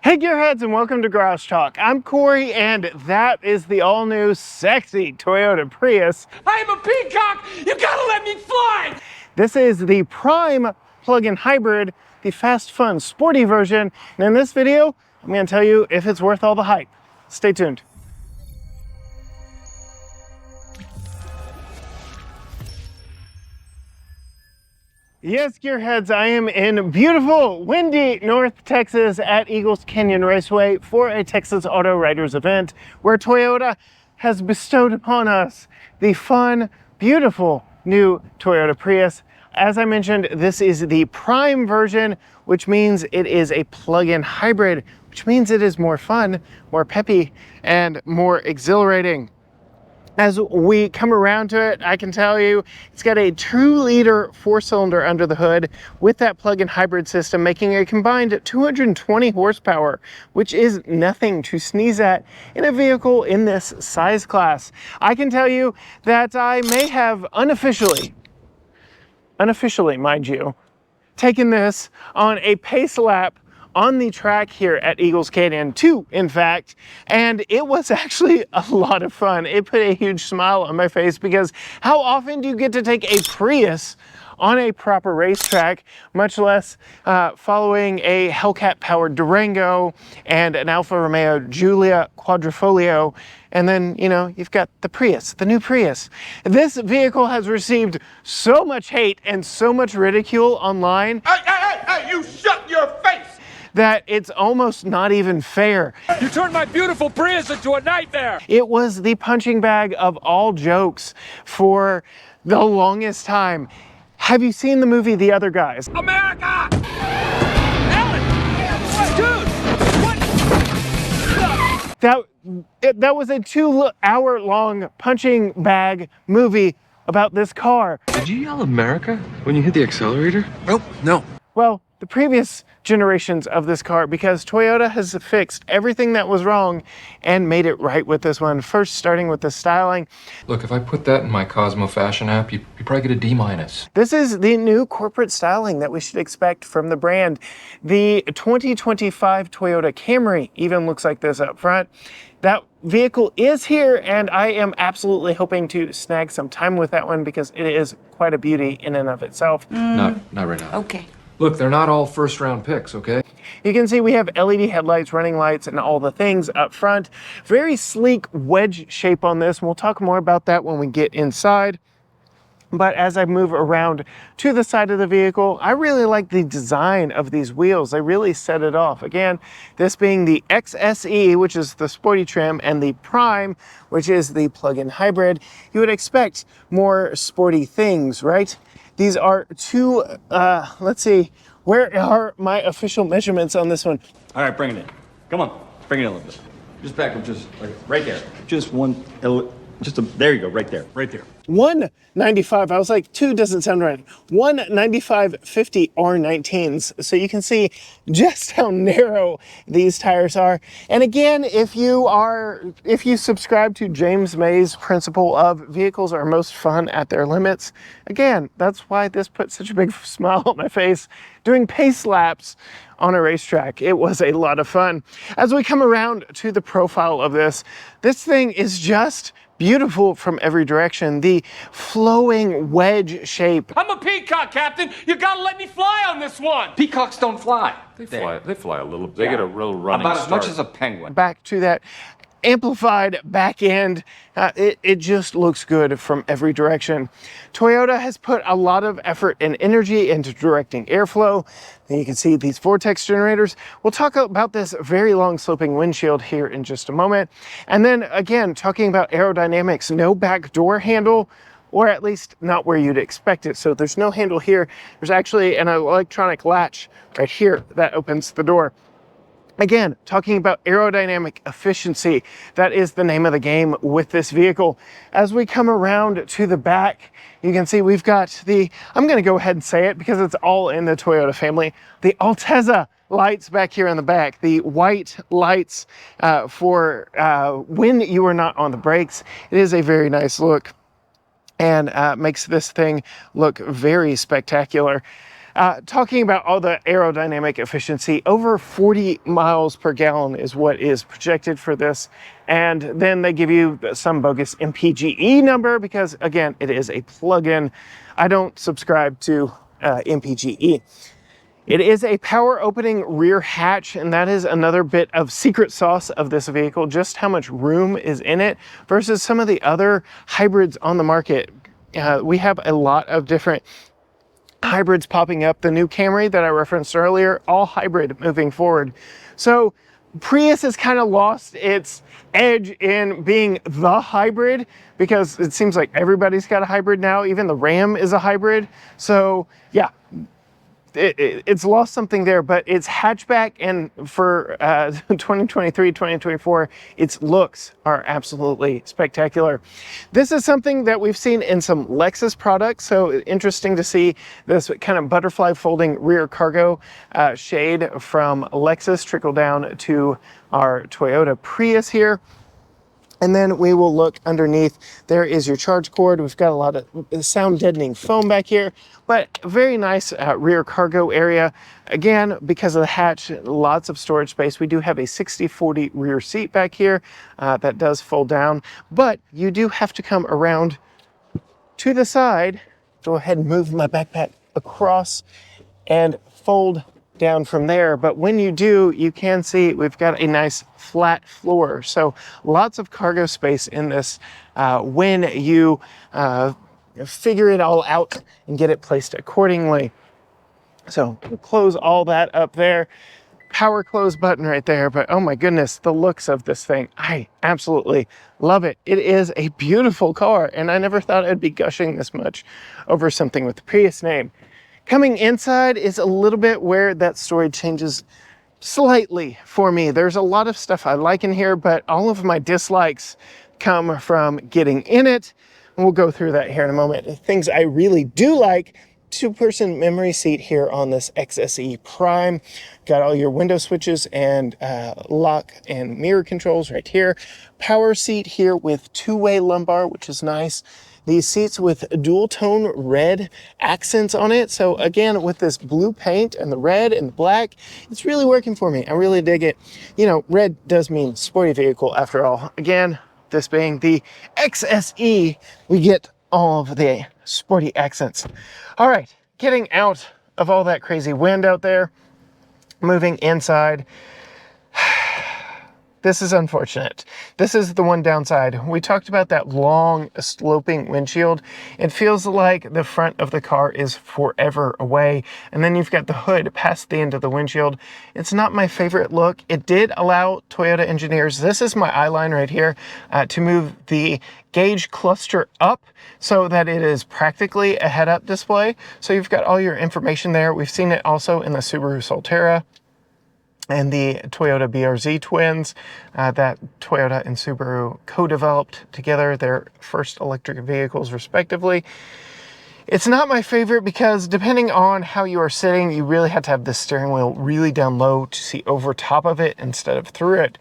Hey gearheads, and welcome to Garage Talk. I'm Corey, and that is the all-new sexy Toyota Prius. I am a peacock! You gotta let me fly! This is the prime plug-in hybrid, the fast, fun, sporty version. And in this video, I'm gonna tell you if it's worth all the hype. Stay tuned. Yes, gearheads, I am in beautiful, windy North Texas at Eagles Canyon Raceway for a Texas Auto Riders event where Toyota has bestowed upon us the fun, beautiful new Toyota Prius. As I mentioned, this is the prime version, which means it is a plug-in hybrid, which means it is more fun, more peppy, and more exhilarating. As we come around to it, I can tell you it's got a 2-liter 4-cylinder under the hood with that plug-in hybrid system, making a combined 220 horsepower, which is nothing to sneeze at in a vehicle in this size class. I can tell you that I may have unofficially, mind you, taken this on a pace lap on the track here at Eagles Canyon, 2 in fact, and it was actually a lot of fun. It put a huge smile on my face because how often do you get to take a Prius on a proper racetrack, much less following a Hellcat-powered Durango and an Alfa Romeo Giulia Quadrifoglio, and then, you know, you've got the Prius, the new Prius. This vehicle has received so much hate and so much ridicule online. Hey, you shut your face! That it's almost not even fair. You turned my beautiful Prius into a nightmare! It was the punching bag of all jokes for the longest time. Have you seen the movie The Other Guys? America! Ellen! Dude! What? That was a 2-hour-long punching bag movie about this car. Did you yell America when you hit the accelerator? Nope, no. Well, the previous generations of this car, because Toyota has fixed everything that was wrong and made it right with this one. First, starting with the styling. Look, if I put that in my Cosmo Fashion app, you probably get a D-. This is the new corporate styling that we should expect from the brand. The 2025 Toyota Camry even looks like this up front. That vehicle is here, and I am absolutely hoping to snag some time with that one because it is quite a beauty in and of itself. Not right now. Okay. Look, they're not all first-round picks, okay? You can see we have LED headlights, running lights, and all the things up front. Very sleek wedge shape on this, and we'll talk more about that when we get inside. But as I move around to the side of the vehicle, I really like the design of these wheels. They really set it off. Again, this being the XSE, which is the sporty trim, and the Prime, which is the plug-in hybrid. You would expect more sporty things, right? These are two, let's see, where are my official measurements on this one? All right, bring it in. Come on, bring it in a little bit. Just back up, just like right there. Just there you go, right there, right there. 195, I was like, 2 doesn't sound right. 195/50 R19s. So you can see just how narrow these tires are. And again, if you subscribe to James May's principle of vehicles are most fun at their limits, again, that's why this put such a big smile on my face. Doing pace laps on a racetrack, it was a lot of fun. As we come around to the profile of this thing is just beautiful from every direction. The flowing wedge shape. I'm a peacock, Captain! You gotta let me fly on this one! Peacocks don't fly. They fly a little. They get a real running About as start. much as a penguin. Back to that amplified back end. It just looks good from every direction. Toyota has put a lot of effort and energy into directing airflow. And you can see these vortex generators. We'll talk about this very long sloping windshield here in just a moment. And then again, talking about aerodynamics, no back door handle, or at least not where you'd expect it. So there's no handle here. There's actually an electronic latch right here that opens the door. Again, talking about aerodynamic efficiency, that is the name of the game with this vehicle. As we come around to the back, you can see we've got the, I'm gonna go ahead and say it because it's all in the Toyota family, the Altezza lights back here in the back, the white lights for when you are not on the brakes. It is a very nice look and makes this thing look very spectacular. Talking about all the aerodynamic efficiency, over 40 miles per gallon is what is projected for this. And then they give you some bogus MPGe number because, again, it is a plug-in. I don't subscribe to MPGe. It is a power opening rear hatch, and that is another bit of secret sauce of this vehicle, just how much room is in it versus some of the other hybrids on the market. We have a lot of different hybrids popping up. The new Camry that I referenced earlier, all hybrid moving forward. So Prius has kind of lost its edge in being the hybrid because it seems like everybody's got a hybrid now. Even the Ram is a hybrid. So yeah, it's lost something there, but it's hatchback, and for 2023, 2024, its looks are absolutely spectacular. This is something that we've seen in some Lexus products, so interesting to see this kind of butterfly folding rear cargo shade from Lexus trickle down to our Toyota Prius here. And then we will look underneath. There is your charge cord. We've got a lot of sound deadening foam back here, but very nice rear cargo area. Again, because of the hatch, lots of storage space. We do have a 60/40 rear seat back here that does fold down, but you do have to come around to the side. Go ahead and move my backpack across and fold down from there. But when you do, you can see we've got a nice flat floor. So lots of cargo space in this when you figure it all out and get it placed accordingly. So we'll close all that up there. Power close button right there. But oh my goodness, the looks of this thing, I absolutely love it. It is a beautiful car, and I never thought I'd be gushing this much over something with the Prius name. Coming inside is a little bit where that story changes slightly for me. There's a lot of stuff I like in here, but all of my dislikes come from getting in it. And we'll go through that here in a moment. Things I really do like: two-person memory seat here on this XSE Prime. Got all your window switches and lock and mirror controls right here. Power seat here with two-way lumbar, which is nice. These seats with dual tone red accents on it. So again, with this blue paint and the red and the black, it's really working for me. I really dig it. You know, red does mean sporty vehicle after all. Again, this being the XSE, we get all of the sporty accents. All right, getting out of all that crazy wind out there, moving inside. This is unfortunate. This is the one downside. We talked about that long sloping windshield. It feels like the front of the car is forever away. And then you've got the hood past the end of the windshield. It's not my favorite look. It did allow Toyota engineers, this is my eye line right here, to move the gauge cluster up so that it is practically a head-up display. So you've got all your information there. We've seen it also in the Subaru Solterra and the Toyota BRZ twins that Toyota and Subaru co-developed together, their first electric vehicles respectively. It's not my favorite because depending on how you are sitting, you really have to have the steering wheel really down low to see over top of it instead of through it.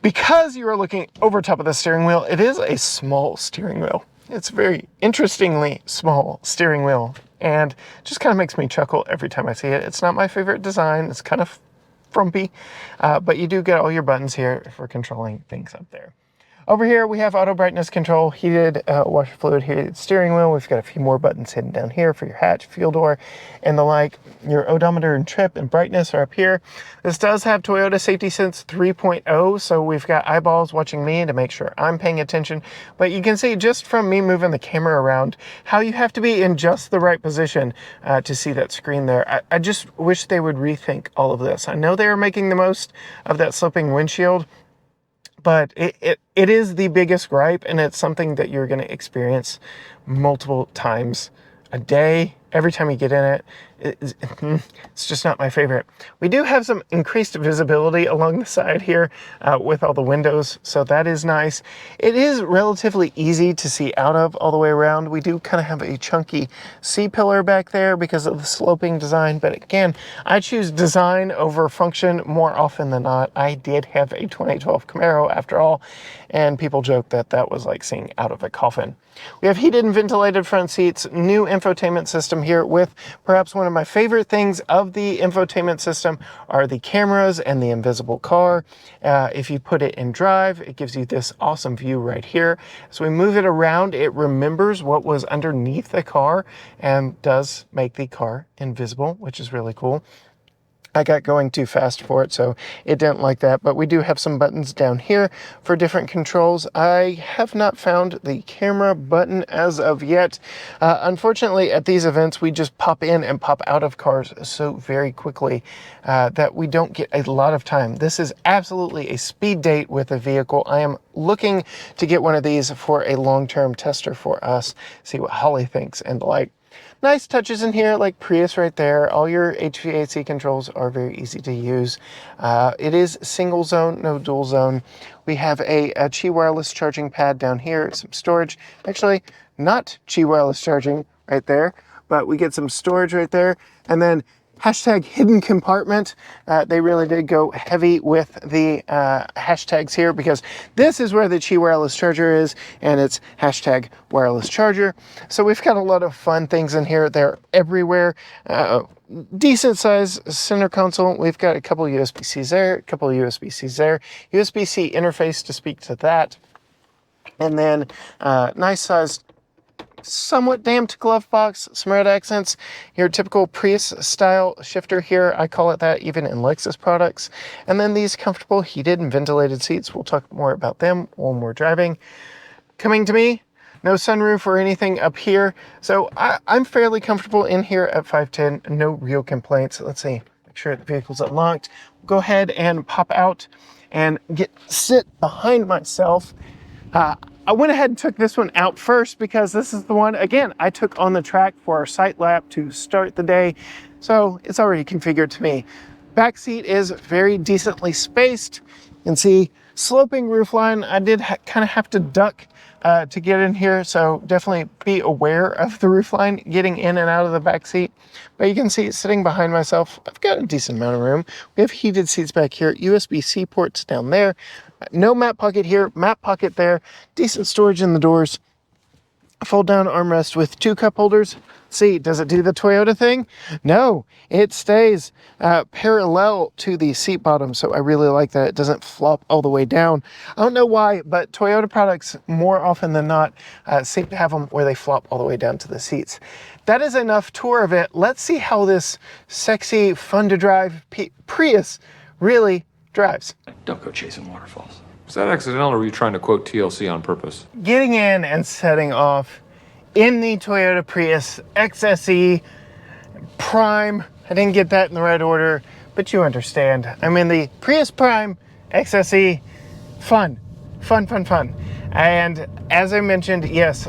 Because you are looking over top of the steering wheel, it is a small steering wheel. It's a very interestingly small steering wheel, and just kind of makes me chuckle every time I see it. It's not my favorite design. It's kind of frumpy, but you do get all your buttons here for controlling things up there. Over here, we have auto brightness control, heated washer fluid, heated steering wheel. We've got a few more buttons hidden down here for your hatch, fuel door, and the like. Your odometer and trip and brightness are up here. This does have Toyota Safety Sense 3.0, so we've got eyeballs watching me to make sure I'm paying attention. But you can see just from me moving the camera around how you have to be in just the right position to see that screen there. I just wish they would rethink all of this. I know they are making the most of that sloping windshield, but it is the biggest gripe, and it's something that you're going to experience multiple times a day. Every time you get in it, it's just not my favorite. We do have some increased visibility along the side here with all the windows, so that is nice. It is relatively easy to see out of all the way around. We do kind of have a chunky C-pillar back there because of the sloping design, but again, I choose design over function more often than not. I did have a 2012 Camaro after all, and people joke that that was like seeing out of a coffin. We have heated and ventilated front seats, new infotainment system system here with perhaps one of my favorite things of the infotainment system are the cameras and the invisible car. If you put it in drive, it gives you this awesome view right here. So we move it around, it remembers what was underneath the car and does make the car invisible, which is really cool. I got going too fast for it, so it didn't like that. But we do have some buttons down here for different controls. I have not found the camera button as of yet. Unfortunately, at these events, we just pop in and pop out of cars so very quickly that we don't get a lot of time. This is absolutely a speed date with a vehicle. I am looking to get one of these for a long-term tester for us, see what Holly thinks and the like. Nice touches in here, like Prius right there. All your HVAC controls are very easy to use. It is single zone, no dual zone. We have a Qi wireless charging pad down here, some storage. Actually, not Qi wireless charging right there, but we get some storage right there. And then hashtag hidden compartment. They really did go heavy with the hashtags here because this is where the Qi wireless charger is, and it's hashtag wireless charger. So we've got a lot of fun things in here. They're everywhere. Decent size center console. We've got a couple USB-Cs there, a couple of USB-Cs there, USB-C interface to speak to that. And then nice sized, somewhat damped glove box, some red accents, your typical Prius style shifter here. I call it that even in Lexus products. And then these comfortable heated and ventilated seats. We'll talk more about them when we're driving. Coming to me, no sunroof or anything up here. So I'm fairly comfortable in here at 5'10", no real complaints. Let's see, make sure the vehicle's unlocked. Go ahead and pop out and sit behind myself. I went ahead and took this one out first because this is the one, again, I took on the track for our site lap to start the day. So it's already configured to me. Back seat is very decently spaced. You can see sloping roofline. I did kind of have to duck to get in here. So definitely be aware of the roofline getting in and out of the back seat. But you can see it sitting behind myself. I've got a decent amount of room. We have heated seats back here, USB-C ports down there. No map pocket here, map pocket there, decent storage in the doors, fold down armrest with 2 cup holders. See, does it do the Toyota thing? No, it stays parallel to the seat bottom, so I really like that it doesn't flop all the way down. I don't know why, but Toyota products more often than not seem to have them where they flop all the way down to the seats. That is enough tour of it. Let's see how this sexy, fun to drive Prius really drives. Don't go chasing waterfalls. Was that accidental, or were you trying to quote TLC on purpose? Getting in and setting off in the Toyota Prius XSE Prime. I didn't get that in the right order, but you understand. I'm in the Prius Prime XSE. Fun. And as I mentioned, yes,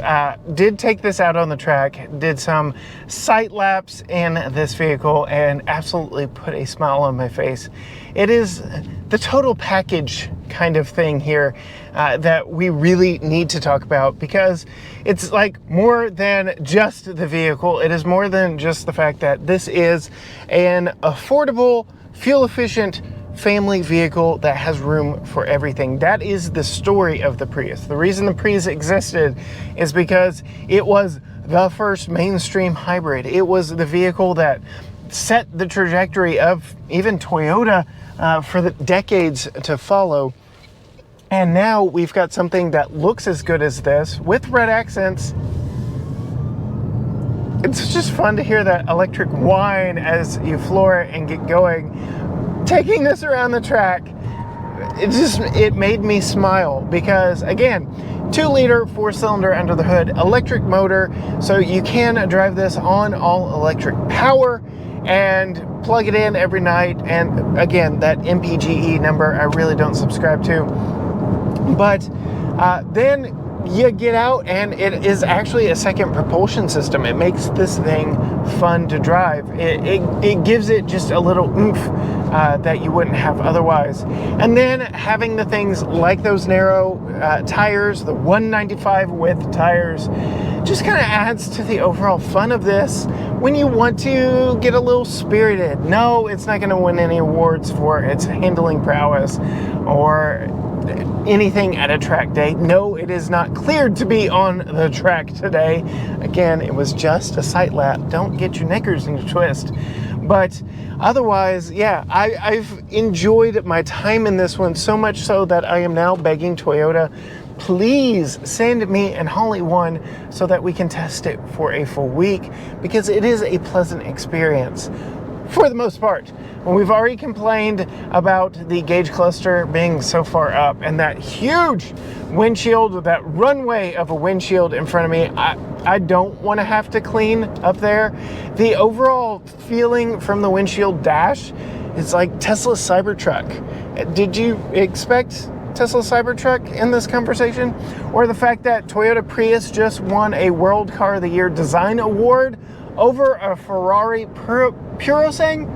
did take this out on the track, did some sight laps in this vehicle, and absolutely put a smile on my face. It is the total package kind of thing here that we really need to talk about, because it's like more than just the vehicle. It is more than just the fact that this is an affordable, fuel-efficient family vehicle that has room for everything. That is the story of the Prius. The reason the Prius existed is because it was the first mainstream hybrid. It was the vehicle that set the trajectory of even Toyota for the decades to follow. And now we've got something that looks as good as this with red accents. It's just fun to hear that electric whine as you floor it and get going. Taking this around the track, it made me smile because, again, 2-liter 4-cylinder under the hood, electric motor, so you can drive this on all electric power and plug it in every night. And again, that MPGe number I really don't subscribe to. But then you get out and it is actually a second propulsion system. It makes this thing fun to drive. It gives it just a little oomph that you wouldn't have otherwise. And then having the things like those narrow tires, the 195 width tires, just kind of adds to the overall fun of this when you want to get a little spirited. No, it's not going to win any awards for its handling prowess or anything at a track day. No, it is not cleared to be on the track today. Again, it was just a sight lap. Don't get your knickers in a twist. But otherwise, yeah, I've enjoyed my time in this one so much so that I am now begging Toyota, please send me and Holly one so that we can test it for a full week, because it is a pleasant experience for the most part. When we've already complained about the gauge cluster being so far up and that huge windshield with that runway of a windshield in front of me, I don't want to have to clean up there. The overall feeling from the windshield dash is like Tesla's Cybertruck. Did you expect Tesla Cybertruck in this conversation? Or the fact that Toyota Prius just won a World Car of the Year Design Award over a Ferrari Purosang?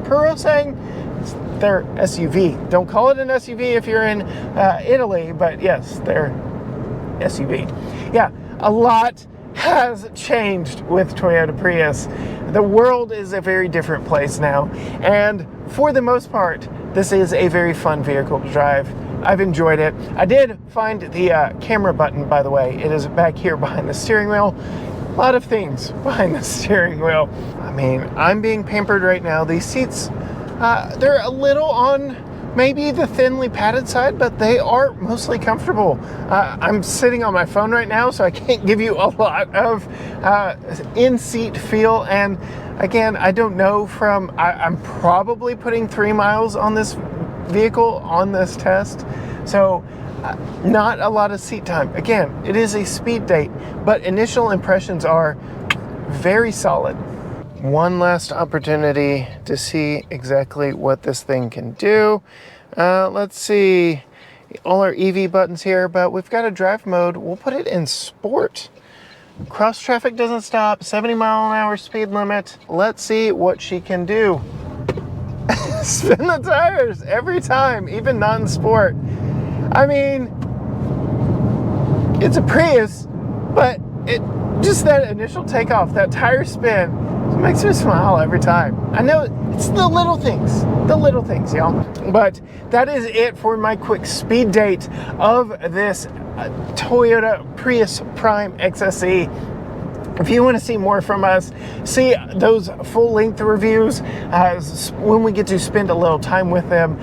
It's their SUV. Don't call it an SUV if you're in Italy, but yes, their SUV. Yeah, a lot has changed with Toyota Prius. The world is a very different place now, and for the most part, this is a very fun vehicle to drive. I've enjoyed it. I did find the camera button, by the way. It is back here behind the steering wheel. A lot of things behind the steering wheel. I mean, I'm being pampered right now. These seats, they're a little on maybe the thinly padded side, but they are mostly comfortable. I'm sitting on my phone right now, so I can't give you a lot of in-seat feel. And again, I don't know I'm probably putting 3 miles on this vehicle on this test, so not a lot of seat time. Again, it is a speed date, but initial impressions are very solid. One last opportunity to see exactly what this thing can do. Let's see all our EV buttons here, but we've got a drive mode. We'll put it in sport. Cross traffic doesn't stop, 70-mile-an-hour speed limit. Let's see what she can do. Spin the tires every time, even non-sport. I mean, it's a Prius, but just that initial takeoff, that tire spin, it makes me smile every time. I know it's the little things, y'all. But that is it for my quick speed date of this Toyota Prius Prime XSE. If you want to see more from us, see those full-length reviews when we get to spend a little time with them,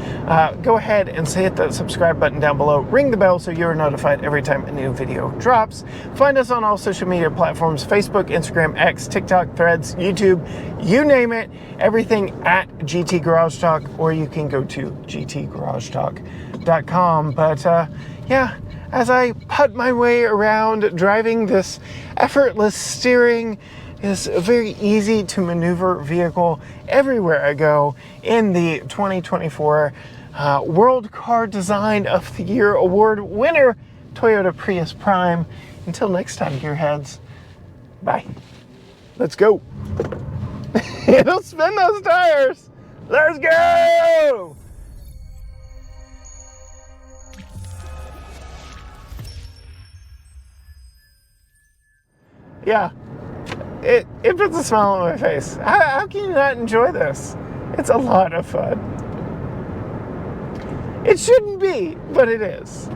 go ahead and hit that subscribe button down below. Ring the bell so you're notified every time a new video drops. Find us on all social media platforms: Facebook, Instagram, X, TikTok, Threads, YouTube, you name it. Everything at GT Garage Talk, or you can go to gtgaragetalk.com. But yeah, as I putt my way around driving this effortless steering, this very easy to maneuver vehicle everywhere I go in the 2024 World Car Design of the Year Award winner, Toyota Prius Prime. Until next time, gearheads, bye. Let's go. It'll spin those tires. Let's go. Yeah, it puts a smile on my face. How can you not enjoy this? It's a lot of fun. It shouldn't be, but it is.